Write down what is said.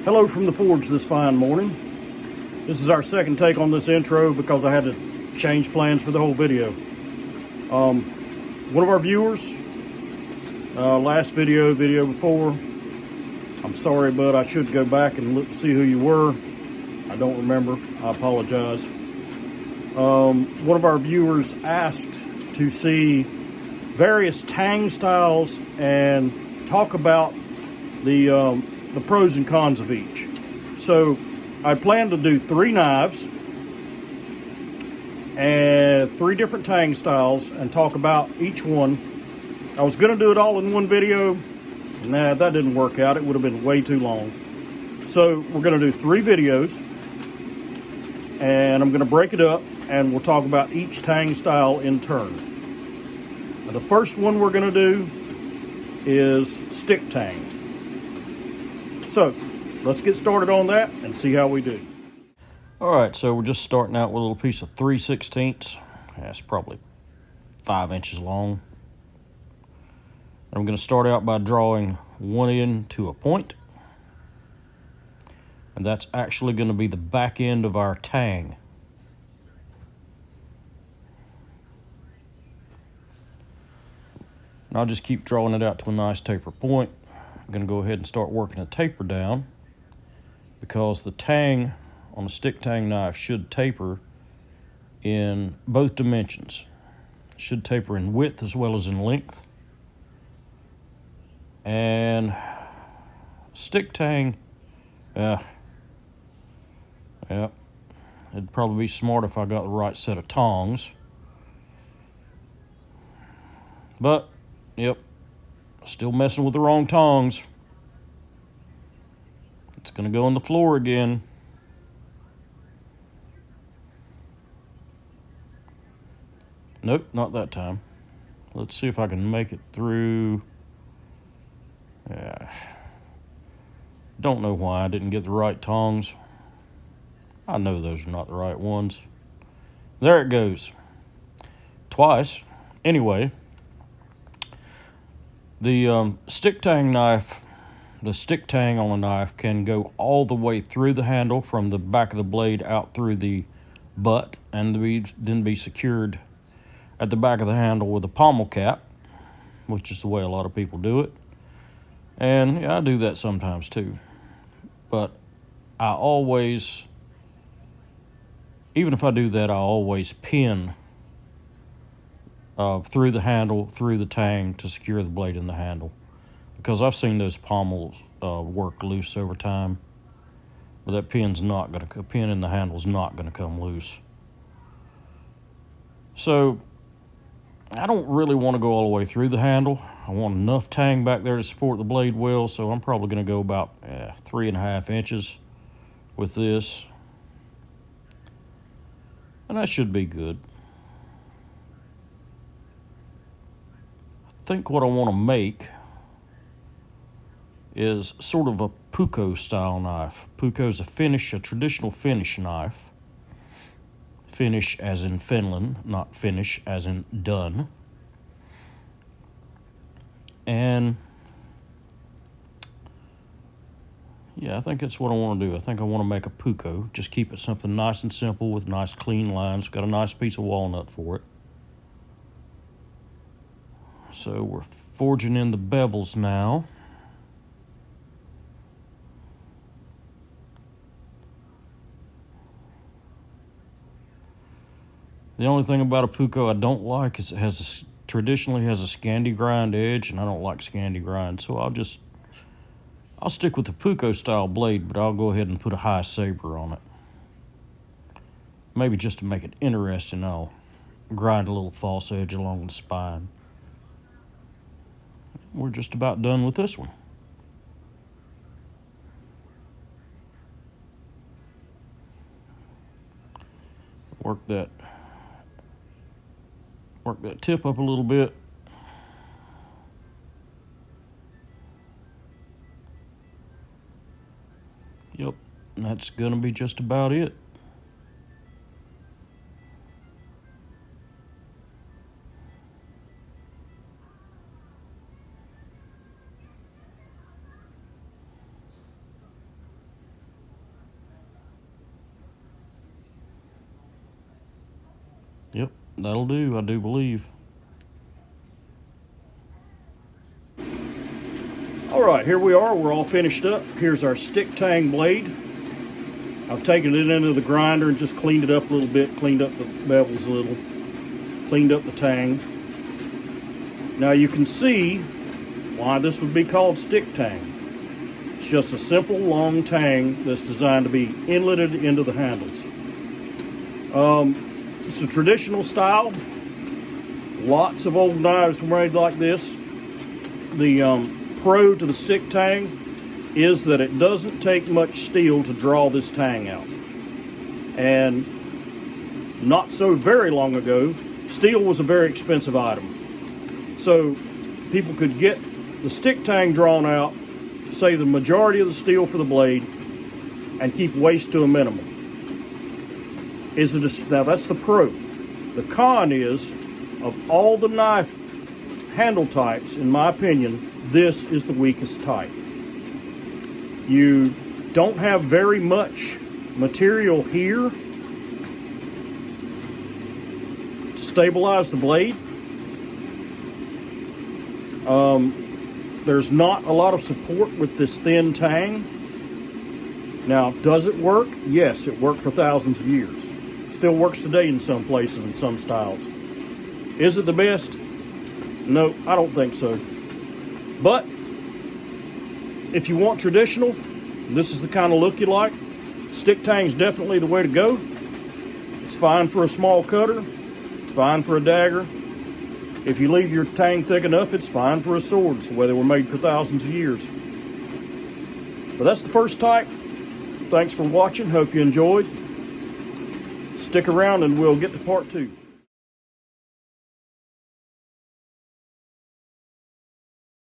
Hello from the forge this fine morning. This is our second take on this intro because I had to change plans for the whole video. One of our viewers, last video before, I'm sorry, but I should go back and look, see who you were. I don't remember, I apologize. One of our viewers asked to see various Tang styles and talk about the pros and cons of each. So I plan to do 3 knives and 3 different Tang styles and talk about each one. I was going to do it all in one video. Nah, that didn't work out. It would have been way too long. So we're going to do 3 videos and I'm going to break it up and we'll talk about each Tang style in turn. Now, the first one we're going to do is stick Tang. So let's get started on that and see how we do. All right, so we're just starting out with a little piece of 3/16. That's probably 5 inches long. I'm going to start out by drawing one end to a point. And that's actually going to be the back end of our Tang. And I'll just keep drawing it out to a nice taper point. I'm going to go ahead and start working the taper down because the Tang on a stick Tang knife should taper in both dimensions. It should taper in width as well as in length. And stick Tang, yeah, it'd probably be smart if I got the right set of tongs. But, yep, still messing with the wrong tongs. It's going to go on the floor again. Nope, not that time. Let's see if I can make it through. Yeah. Don't know why I didn't get the right tongs. I know those are not the right ones. There it goes. Twice. Anyway, the stick Tang knife, the stick Tang on a knife can go all the way through the handle from the back of the blade out through the butt and then be secured at the back of the handle with a pommel cap, which is the way a lot of people do it. And yeah, I do that sometimes too. But I always, even if I do that, I always pin through the handle, through the Tang to secure the blade in the handle. Because I've seen those pommels work loose over time. But that pin's not going to, a pin in the handle's not going to come loose. So I don't really want to go all the way through the handle. I want enough Tang back there to support the blade well, so I'm probably going to go about 3.5 inches with this. And that should be good. I think what I want to make is sort of a puukko style knife. Puukko is a traditional Finnish knife. Finnish as in Finland, not finish as in done. And yeah, I think that's what I want to do. I think I want to make a puukko. Just keep it something nice and simple with nice clean lines. Got a nice piece of walnut for it. So we're forging in the bevels now. The only thing about a puukko I don't like is it traditionally has a Scandi grind edge, and I don't like Scandi grind, so I'll stick with the puukko style blade, but I'll go ahead and put a high saber on it. Maybe just to make it interesting, I'll grind a little false edge along the spine. We're just about done with this one. Work that tip up a little bit. Yep, and that's gonna be just about it. Yep, that'll do, I do believe. All right, here we are. We're all finished up. Here's our stick tang blade. I've taken it into the grinder and just cleaned it up a little bit, cleaned up the bevels a little, cleaned up the tang. Now you can see why this would be called stick tang. It's just a simple long tang that's designed to be inletted into the handles. It's a traditional style. Lots of old knives were made like this. The pro to the stick tang is that it doesn't take much steel to draw this tang out. And not so very long ago, steel was a very expensive item. So people could get the stick tang drawn out, save the majority of the steel for the blade, and keep waste to a minimum. Now that's the pro. The con is, of all the knife handle types, in my opinion, this is the weakest type. You don't have very much material here to stabilize the blade. There's not a lot of support with this thin tang. Now, does it work? Yes, it worked for thousands of years. Still works today in some places and some styles. Is it the best? No, I don't think so. But if you want traditional, this is the kind of look you like. Stick tang is definitely the way to go. It's fine for a small cutter. It's fine for a dagger. If you leave your tang thick enough, it's fine for a sword. It's the way they were made for thousands of years. But that's the first type. Thanks for watching. Hope you enjoyed. Stick around and we'll get to part 2.